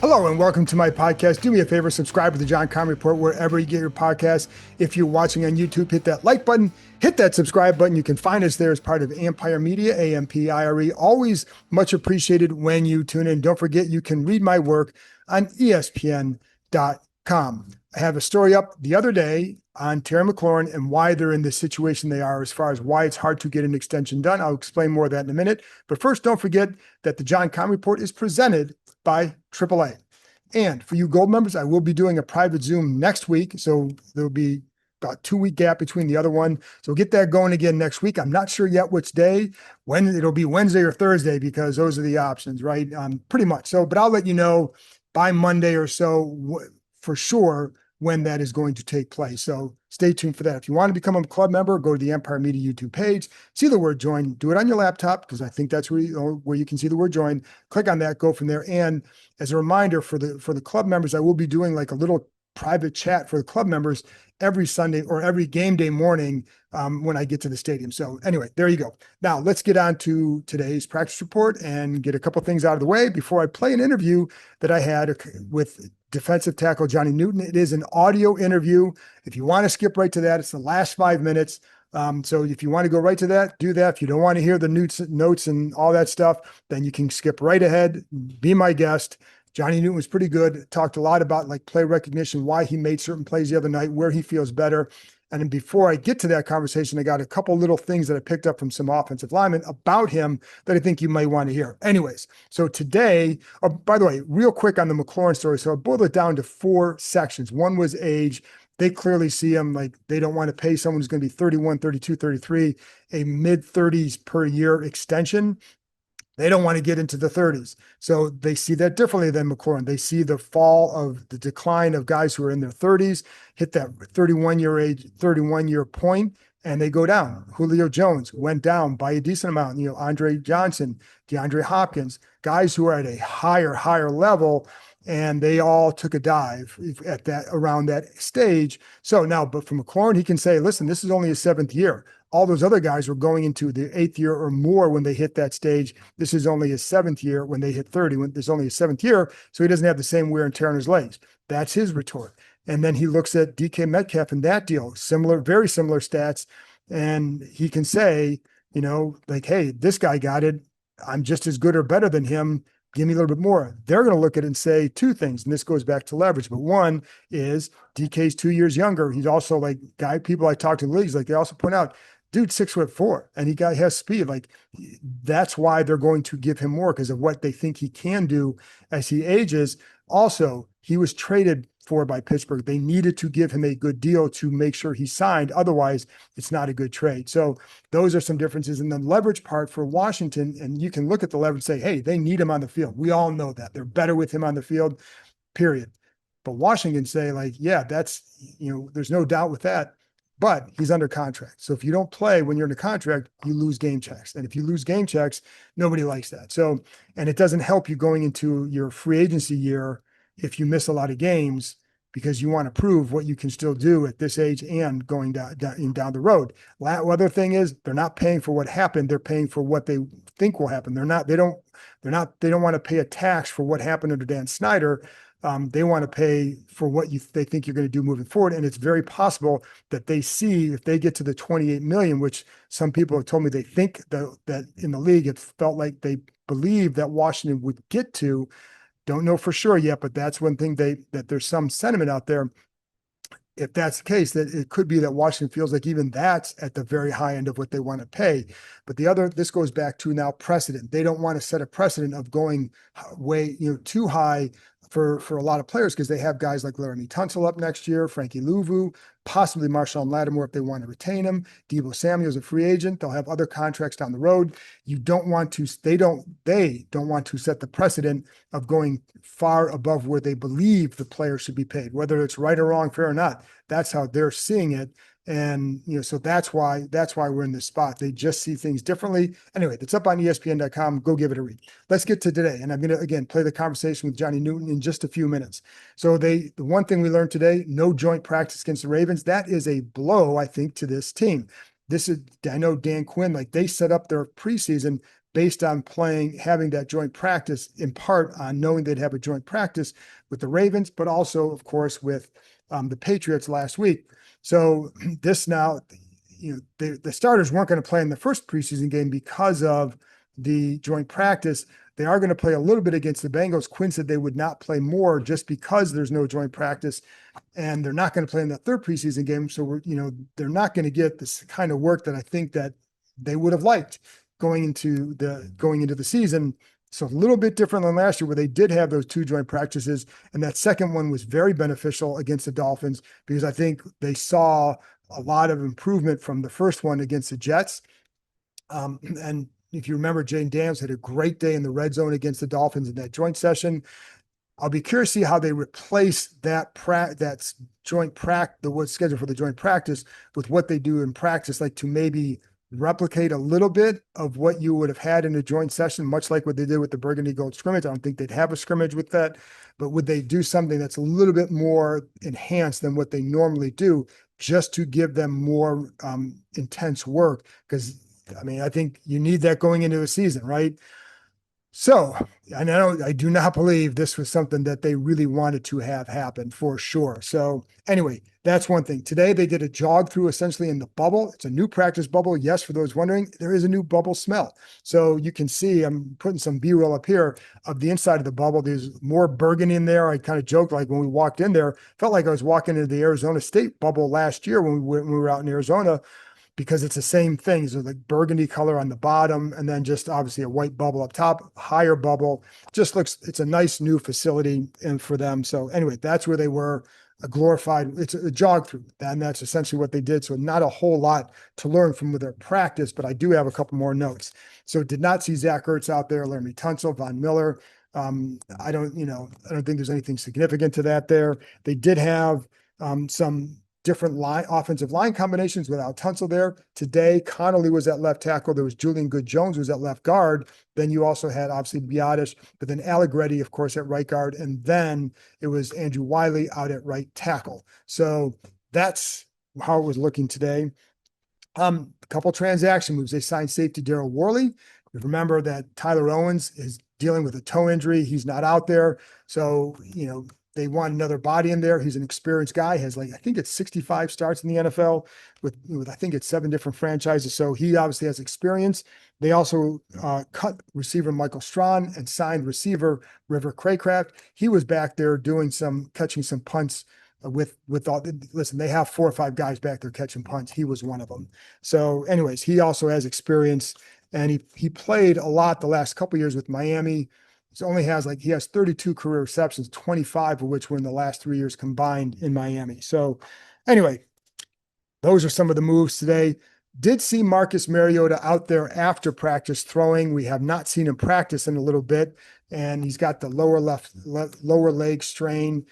Hello and welcome to my podcast. Do me a favor, subscribe to the John Keim Report wherever you get your podcasts. If you're watching on YouTube, hit that like button, hit that subscribe button. You can find us there as part of Ampire Media, Ampire. Always much appreciated when you tune in. Don't forget, you can read my work on ESPN.com. I have a story up the other day on Terry McLaurin and why they're in the situation they are as far as why it's hard to get an extension done. I'll explain more of that in a minute. But first, don't forget that the John Keim Report is presented by AAA. And for you gold members, I will be doing a private Zoom next week. So there'll be about 2-week gap between the other one. So get that going again next week. I'm not sure yet which day, when it'll be Wednesday or Thursday, because those are the options, right? Pretty much. So, but I'll let you know by Monday or so for sure when that is going to take place. So stay tuned for that. If you want to become a club member, go to the Empire Media YouTube page, see the word join, do it on your laptop, because I think that's where you can see the word join. Click on that, go from there. And as a reminder for the club members, I will be doing like a little private chat for the club members every Sunday or every game day morning when I get to the stadium. So anyway, there you go. Now let's get on to today's practice report and get a couple things out of the way before I play an interview that I had with defensive tackle Johnny Newton. It is an audio interview. If you want to skip right to that, it's the last 5 minutes. So if you want to go right to that, do that. If you don't want to hear the notes and all that stuff, then you can skip right ahead. Be my guest. Johnny Newton was pretty good. Talked a lot about like play recognition, why he made certain plays the other night, where he feels better. And then before I get to that conversation, I got a couple little things that I picked up from some offensive linemen about him that I think you might want to hear. Anyways, so today, oh, by the way, real quick on the McLaurin story. So I boiled it down to 4 sections. One was age. They clearly see him like they don't want to pay someone who's going to be 31, 32, 33, a mid-30s per year extension. They don't want to get into the 30s. So they see that differently than McLaurin. They see the fall of the decline of guys who are in their 30s, hit that 31-year point, and they go down. Julio Jones went down by a decent amount. Andre Johnson, DeAndre Hopkins, guys who are at a higher level, and they all took a dive at that around that stage. So now, but for McLaurin, he can say, listen, this is only his 7th year. All those other guys were going into the 8th year or more when they hit that stage. This is only his 7th year when they hit 30. When there's only his 7th year, so he doesn't have the same wear and tear on his legs. That's his retort. And then he looks at DK Metcalf in that deal, very similar stats. And he can say, like, hey, this guy got it. I'm just as good or better than him. Give me a little bit more. They're going to look at it and say 2 things. And this goes back to leverage. But one is DK's 2 years younger. He's also like people I talk to in the leagues, like they also point out, dude, 6'4", and he has speed. Like that's why they're going to give him more because of what they think he can do as he ages. Also, he was traded for by Pittsburgh. They needed to give him a good deal to make sure he signed. Otherwise, it's not a good trade. So those are some differences. And the leverage part for Washington, and you can look at the leverage and say, hey, they need him on the field. We all know that. They're better with him on the field, period. But Washington say like, yeah, that's, there's no doubt with that. But he's under contract. So if you don't play when you're under contract, you lose game checks. And if you lose game checks, nobody likes that. So, and it doesn't help you going into your free agency year if you miss a lot of games because you want to prove what you can still do at this age and going down the road. Other thing is they're not paying for what happened. They're paying for what they think will happen. They don't want to pay a tax for what happened under Dan Snyder. They want to pay for what they think you're going to do moving forward. And it's very possible that they see if they get to the 28 million, which some people have told me they think that in the league, it felt like they believe that Washington would get to. Don't know for sure yet, but that's one thing that there's some sentiment out there. If that's the case, that it could be that Washington feels like even that's at the very high end of what they want to pay. But this goes back to now precedent. They don't want to set a precedent of going way, too high for a lot of players because they have guys like Laramie Tunsil up next year, Frankie Louvu, possibly Marshawn Lattimore if they want to retain him. Deebo Samuel's a free agent. They'll have other contracts down the road. They don't want to set the precedent of going far above where they believe the player should be paid, whether it's right or wrong, fair or not. That's how they're seeing it. And, so that's why we're in this spot. They just see things differently. Anyway, that's up on ESPN.com. Go give it a read. Let's get to today. And I'm going to, again, play the conversation with Johnny Newton in just a few minutes. So the one thing we learned today, no joint practice against the Ravens. That is a blow, I think, to this team. I know Dan Quinn, like they set up their preseason based on having that joint practice, in part on knowing they'd have a joint practice with the Ravens, but also, of course, with the Patriots last week. So this now, the starters weren't going to play in the first preseason game because of the joint practice. They are going to play a little bit against the Bengals. Quinn said they would not play more just because there's no joint practice, and they're not going to play in the third preseason game. So they're not going to get this kind of work that I think that they would have liked going into the season. So a little bit different than last year, where they did have those two joint practices, and that second one was very beneficial against the Dolphins because I think they saw a lot of improvement from the first one against the Jets. And if you remember, Jane Daniels had a great day in the red zone against the Dolphins in that joint session. I'll be curious to see how they replace that joint practice, what's scheduled for the joint practice, with what they do in practice, like to maybe replicate a little bit of what you would have had in a joint session, much like what they did with the Burgundy Gold scrimmage. I don't think they'd have a scrimmage with that, but would they do something that's a little bit more enhanced than what they normally do, just to give them more intense work? Because I think you need that going into a season, right? So I do not believe this was something that they really wanted to have happen, for sure. So anyway, that's one thing. Today they did a jog through essentially in the bubble. It's a new practice bubble. Yes, for those wondering, there is a new bubble smell. So you can see, I'm putting some B-roll up here of the inside of the bubble. There's more burgundy in there. I kind of joked, like when we walked in there, felt like I was walking into the Arizona State bubble last year when we were out in Arizona, because it's the same thing. So like burgundy color on the bottom, and then just obviously a white bubble up top, higher bubble. Just it's a nice new facility and for them. So anyway, that's where they were. It's a jog through, and that's essentially what they did. So not a whole lot to learn from their practice, but I do have a couple more notes. So did not see Zach Ertz out there, Laramie Tunsil, Von Miller. I don't think there's anything significant to that there. They did have some different offensive line combinations without Tunsil there. Today, Connolly was at left tackle. There was Julian Good-Jones was at left guard. Then you also had obviously Biadasz, but then Allegretti, of course, at right guard. And then it was Andrew Wiley out at right tackle. So that's how it was looking today. A couple transaction moves. They signed safety Daryl Worley. Remember that Tyler Owens is dealing with a toe injury. He's not out there. So, they want another body in there. He's an experienced guy, has I think it's 65 starts in the NFL with I think it's 7 different franchises. So he obviously has experience. They also cut receiver Michael Strawn and signed receiver River Craycraft. He was back there catching some punts listen, they have 4 or 5 guys back there catching punts. He was one of them. So anyways, he also has experience, and he played a lot the last couple of years with Miami. He has 32 career receptions, 25 of which were in the last 3 years combined in Miami. So anyway, those are some of the moves today. Did see Marcus Mariota out there after practice throwing. We have not seen him practice in a little bit, and he's got the lower leg strain.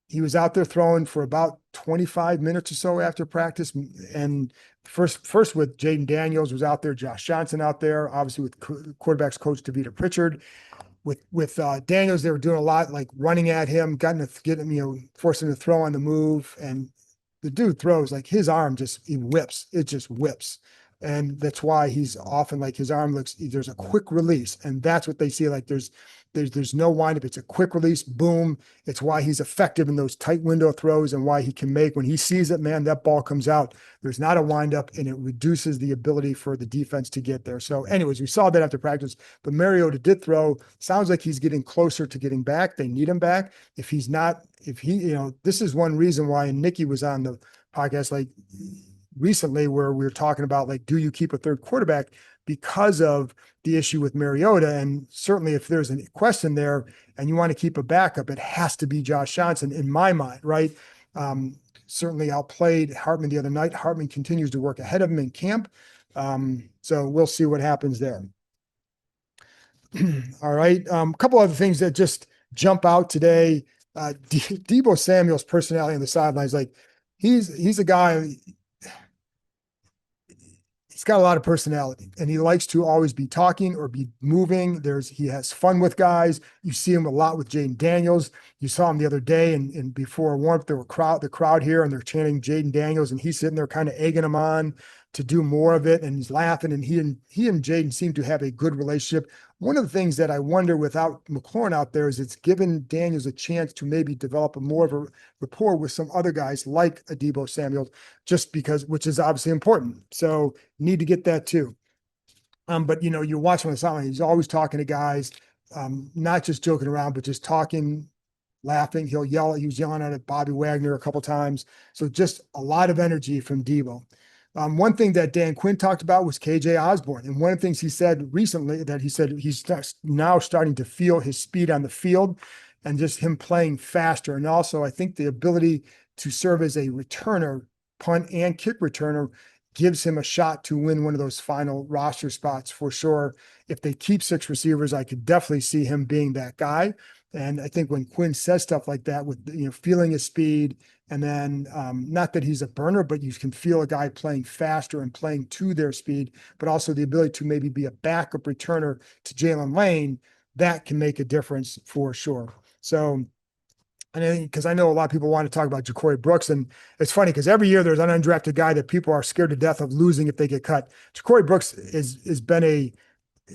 He was out there throwing for about 25 minutes or so after practice. And first with Jaden Daniels was out there, Josh Johnson out there, obviously with quarterbacks coach DeVita Pritchard. With Daniels, they were doing a lot, like running at him, forcing him to throw on the move. And the dude throws, like his arm whips. It just whips. And that's why he's often his arm there's a quick release. And that's what they see. There's no windup. It's a quick release. Boom. It's why he's effective in those tight window throws, and why he can when he sees it, man, that ball comes out. There's not a windup, and it reduces the ability for the defense to get there. So anyways, we saw that after practice, but Mariota did throw. Sounds like he's getting closer to getting back. They need him back. If he's not, this is one reason why, and Nikki was on the podcast recently where we were talking about do you keep a third quarterback because of the issue with Mariota? And certainly if there's a question there and you want to keep a backup, it has to be Josh Johnson in my mind, right? Certainly outplayed Hartman the other night. Hartman continues to work ahead of him in camp. So we'll see what happens there. All right. A couple other things that just jump out today. Deebo Samuel's personality on the sidelines, he's a guy. He's got a lot of personality, and he likes to always be talking or be moving. He has fun with guys. You see him a lot with Jaden Daniels. You saw him the other day, and before warmth, there were the crowd here, and they're chanting Jaden Daniels, and he's sitting there kind of egging him on. to do more of it, and he's laughing, and he and Jaden seem to have a good relationship. One of the things that I wonder without McLaurin out there is it's given Daniels a chance to maybe develop a more of a rapport with some other guys like a Deebo Samuel, just because, which is obviously important. So need to get that too. But you watch him on the sideline, he's always talking to guys, not just joking around, but just talking, laughing. He was yelling at Bobby Wagner a couple times. So just a lot of energy from Deebo. One thing that Dan Quinn talked about was KJ Osborne. And one of the things he said recently that he said he's now starting to feel his speed on the field and just him playing faster. And also, I think the ability to serve as a returner, punt and kick returner, gives him a shot to win one of those final roster spots for sure. If they keep 6 receivers, I could definitely see him being that guy. And I think when Quinn says stuff like that with, feeling his speed, and then not that he's a burner, but you can feel a guy playing faster and playing to their speed, but also the ability to maybe be a backup returner to Jalen Lane, that can make a difference for sure. So, and because I know a lot of people want to talk about Ja'Cory Brooks, and it's funny because every year there's an undrafted guy that people are scared to death of losing if they get cut. Ja'Cory Brooks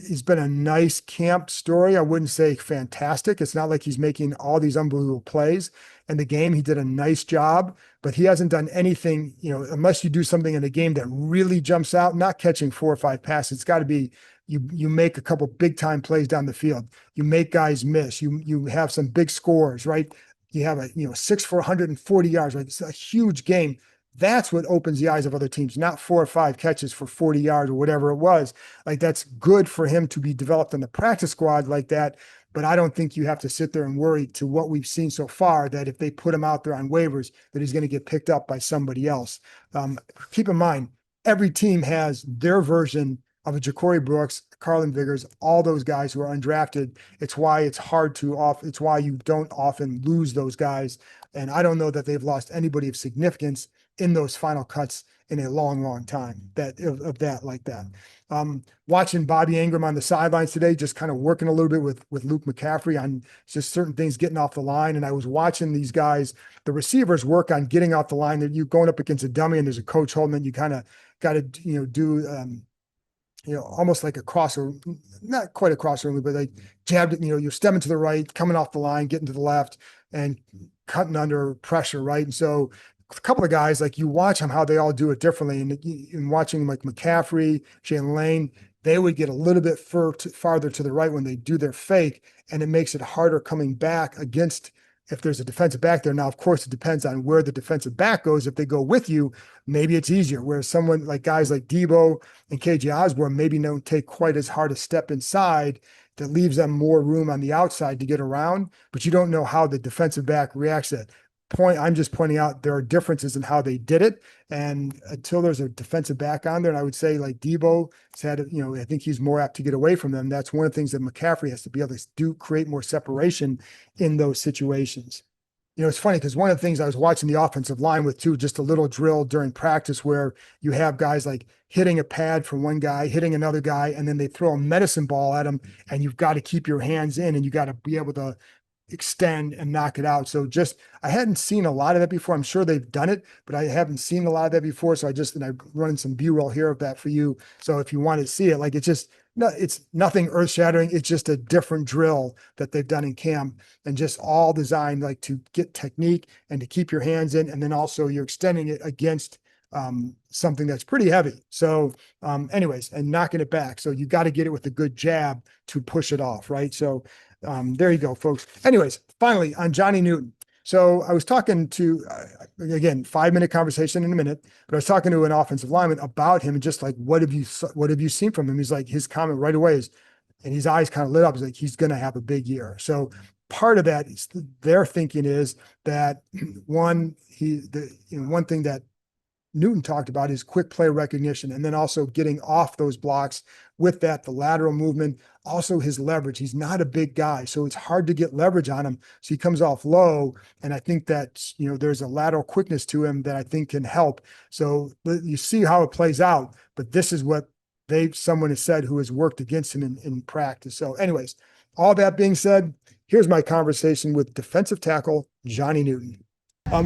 he's been a nice camp story. I wouldn't say fantastic. It's not like he's making all these unbelievable plays in the game. He did a nice job, but he hasn't done anything, unless you do something in the game that really jumps out, not catching 4 or 5 passes. It's got to be you make a couple big time plays down the field. You make guys miss. You have some big scores, right? You have 6 for 140 yards, right? It's a huge game. That's what opens the eyes of other teams, not 4 or 5 catches for 40 yards or whatever it was. Like, that's good for him to be developed in the practice squad like that. But I don't think you have to sit there and worry to what we've seen so far that if they put him out there on waivers, that he's going to get picked up by somebody else. Keep in mind, every team has their version of a Ja'Cory Brooks, Carlin Vickers, all those guys who are undrafted. It's why it's why you don't often lose those guys. And I don't know that they've lost anybody of significance in those final cuts in a long, long time like that. Watching Bobby Ingram on the sidelines today, just kind of working a little bit with Luke McCaffrey on just certain things getting off the line. And I was watching these guys, the receivers, work on getting off the line. That you going up against a dummy and there's a coach holding it, you kind of got to do almost like a crosser, not quite a crosser, but like jabbed it, you're stemming to the right, coming off the line, getting to the left, and cutting under pressure, right? And so a couple of guys, like, you watch them, how they all do it differently. And watching like McCaffrey, Jalen Lane, they would get a little bit farther to the right when they do their fake, and it makes it harder coming back against if there's a defensive back there. Now, of course, it depends on where the defensive back goes. If they go with you, maybe it's easier. Whereas someone like guys like Deebo and KJ Osborne maybe don't take quite as hard a step inside, that leaves them more room on the outside to get around, but you don't know how the defensive back reacts to it. I'm just pointing out there are differences in how they did it. And until there's a defensive back on there, and I would say like Deebo said, I think he's more apt to get away from them. That's one of the things that McCaffrey has to be able to create more separation in those situations. It's funny because one of the things I was watching the offensive line with too, just a little drill during practice where you have guys like hitting a pad from one guy, hitting another guy, and then they throw a medicine ball at him, and you've got to keep your hands in and you got to be able to extend and knock it out. So I hadn't seen a lot of that before. I'm sure they've done it, but I haven't seen a lot of that before. So I'm running some B-roll here of that for you. So if you want to see it, like, it's nothing earth shattering. It's just a different drill that they've done in camp, and just all designed like to get technique and to keep your hands in. And then also you're extending it against something that's pretty heavy. So anyways, and knocking it back. So you got to get it with a good jab to push it off. Right. So there you go, folks. Anyways, finally on Johnny Newton. So I was talking to, again, 5-minute conversation in a minute, but I was talking to an offensive lineman about him and just like, what have you seen from him? He's like, his comment right away is, and his eyes kind of lit up. He's like, he's going to have a big year. So part of that is their thinking is that one thing that Newton talked about is quick play recognition, and then also getting off those blocks with that, the lateral movement, also his leverage. He's not a big guy, so it's hard to get leverage on him. So he comes off low, and I think that, there's a lateral quickness to him that I think can help. So you see how it plays out, but this is what someone has said who has worked against him in practice. So anyways, all that being said, here's my conversation with defensive tackle Johnny Newton.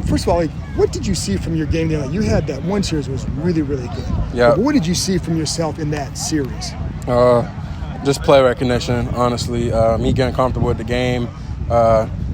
First of all, like, what did you see from your game? Like, you had that one series was really, really good. Yeah. What did you see from yourself in that series? Just play recognition, honestly. Me getting comfortable with the game.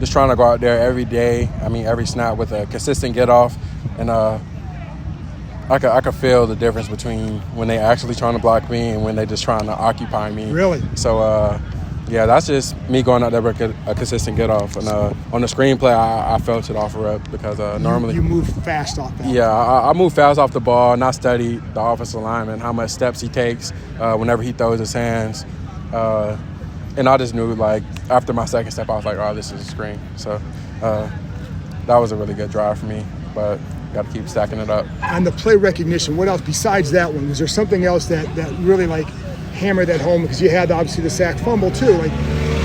Just trying to go out there every day. Every snap with a consistent get off. And I could feel the difference between when they actually trying to block me and when they just trying to occupy me. Really? So, yeah, that's just me going out there with a consistent get off. And on the screenplay, I felt it off a rep because normally you move fast off that. Yeah, I move fast off the ball, and I study the offensive lineman, how much steps he takes whenever he throws his hands. And I just knew, like, after my second step, I was like, oh, this is a screen. So that was a really good drive for me, but got to keep stacking it up. On the play recognition, what else besides that one? Was there something else that really, like, hammered that home? Because you had, obviously, the sack fumble, too. Like,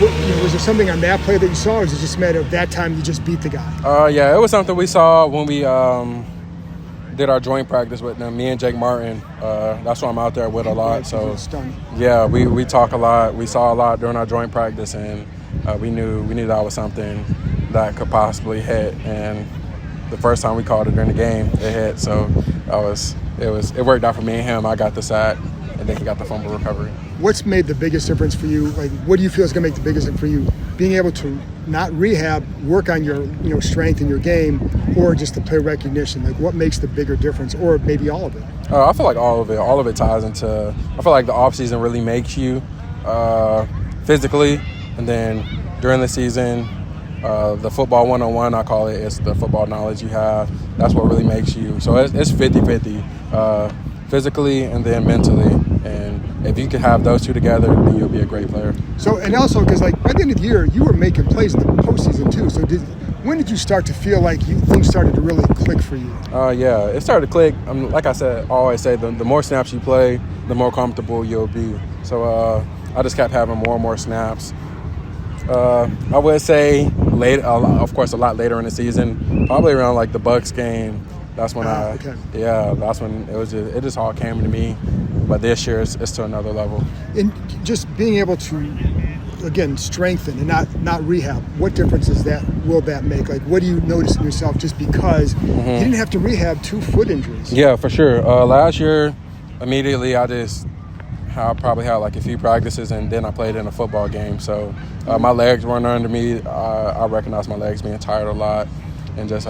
was there something on that play that you saw, or was it just a matter of that time you just beat the guy? Yeah, it was something we saw when we did our joint practice with them, me and Jake Martin. That's what I'm out there with a lot. So, yeah, we talk a lot. We saw a lot during our joint practice, and we knew that was something that could possibly hit. And the first time we called it during the game, it hit. So it worked out for me and him. I got the sack, and then he got the fumble recovery. What's made the biggest difference for you? Like, what do you feel is going to make the biggest difference for you? Being able to not rehab, work on your strength in your game, or just the play recognition? Like, what makes the bigger difference, or maybe all of it? I feel like all of it. All of it ties into. I feel like the offseason really makes you physically, and then during the season, the football 101, I call it. It's the football knowledge you have. That's what really makes you. So it's 50-50. Physically and then mentally, and if you can have those two together, then you'll be a great player. So, and also because, like, by the end of the year, you were making plays in the postseason too. So, when did you start to feel like things started to really click for you? Yeah, it started to click. Like I said, I always say, the more snaps you play, the more comfortable you'll be. So, I just kept having more and more snaps. I would say late, of course, a lot later in the season, probably around like the Bucks game. That's when that's when it just all came to me. But this year it's to another level. And just being able to, again, strengthen and not rehab, what difference will that make? Like, what do you notice in yourself just because you didn't have to rehab 2 foot injuries? Yeah, for sure. Last year, immediately I probably had like a few practices, and then I played in a football game. So my legs weren't under me. I recognized my legs being tired a lot, and just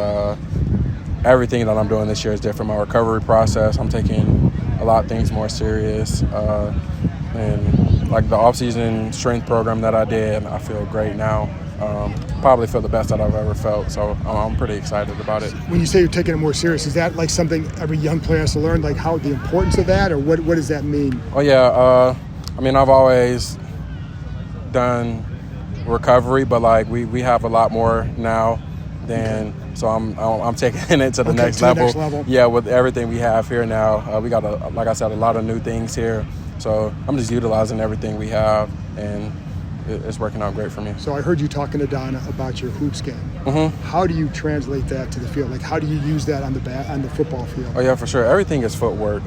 everything that I'm doing this year is different. My recovery process, I'm taking a lot of things more serious. And like the off-season strength program that I did, I feel great now. Probably feel the best that I've ever felt. So I'm pretty excited about it. When you say you're taking it more serious, is that like something every young player has to learn, like how the importance of that, or what does that mean? Oh, yeah. I've always done recovery, but like we have a lot more now than so I'm taking it to the next level. Yeah, with everything we have here now, we got like I said, a lot of new things here. So I'm just utilizing everything we have, and it's working out great for me. So I heard you talking to Donna about your hoops game. How do you translate that to the field? Like, how do you use that on the football field? Oh yeah, for sure. Everything is footwork.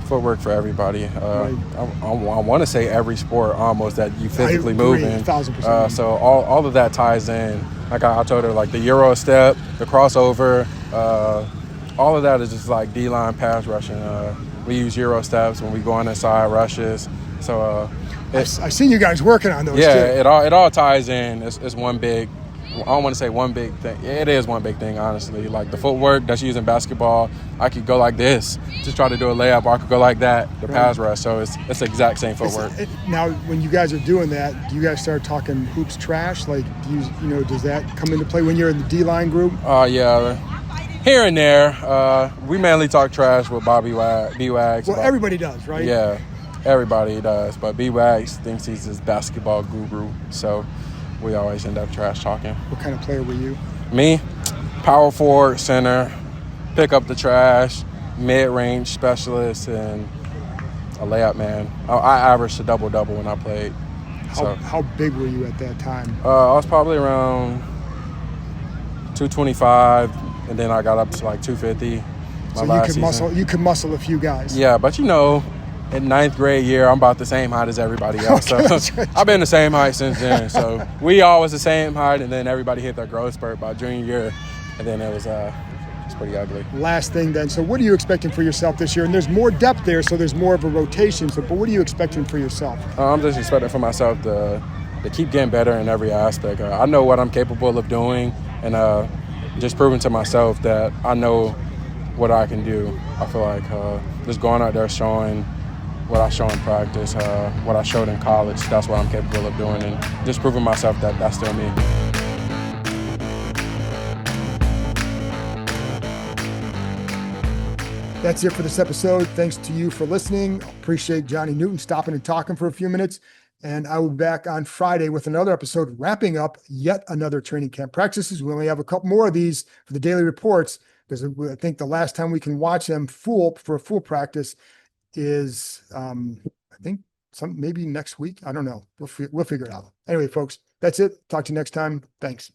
Footwork for everybody. Right. I want to say every sport almost that you physically move in. 1,000%. So all of that ties in. Like I told her, like the Euro step, the crossover, all of that is just like D-line pass rushing. We use Euro steps when we go on inside rushes. So I've seen you guys working on those. Yeah, too. it all ties in. It's one big. I don't want to say one big thing. It is one big thing, honestly. Like the footwork that's used in basketball, I could go like this, just try to do a layup, or I could go like that, the pass rush. So it's the exact same footwork. Now, when you guys are doing that, do you guys start talking hoops trash? Like, does that come into play when you're in the D-line group? Yeah. Here and there. We mainly talk trash with B-Wags. Well, everybody does, right? Yeah, everybody does. But B-Wags thinks he's this basketball guru, so we always end up trash talking. What kind of player were you? Me? Power forward, center, pick up the trash, mid-range specialist, and a layup man. I averaged a double-double when I played. How big were you at that time? I was probably around 225, and then I got up to like 250. So you could muscle a few guys. Yeah, but in ninth grade year, I'm about the same height as everybody else. So I've been the same height since then. So we always the same height, and then everybody hit their growth spurt by junior year. and then it was it's pretty ugly. Last thing then, so what are you expecting for yourself this year? And there's more depth there, so there's more of a rotation. So, but what are you expecting for yourself? I'm just expecting for myself to keep getting better in every aspect. I know what I'm capable of doing, and just proving to myself that I know what I can do. I feel like just going out there showing what I show in practice, what I showed in college, that's what I'm capable of doing, and just proving myself that that's still me. That's it for this episode. Thanks to you for listening. Appreciate Johnny Newton stopping and talking for a few minutes. And I will be back on Friday with another episode, wrapping up yet another training camp practices. We only have a couple more of these for the daily reports, because I think the last time we can watch them for a full practice is, I think maybe next week. I don't know. We'll figure it out. Anyway, folks, that's it. Talk to you next time. Thanks.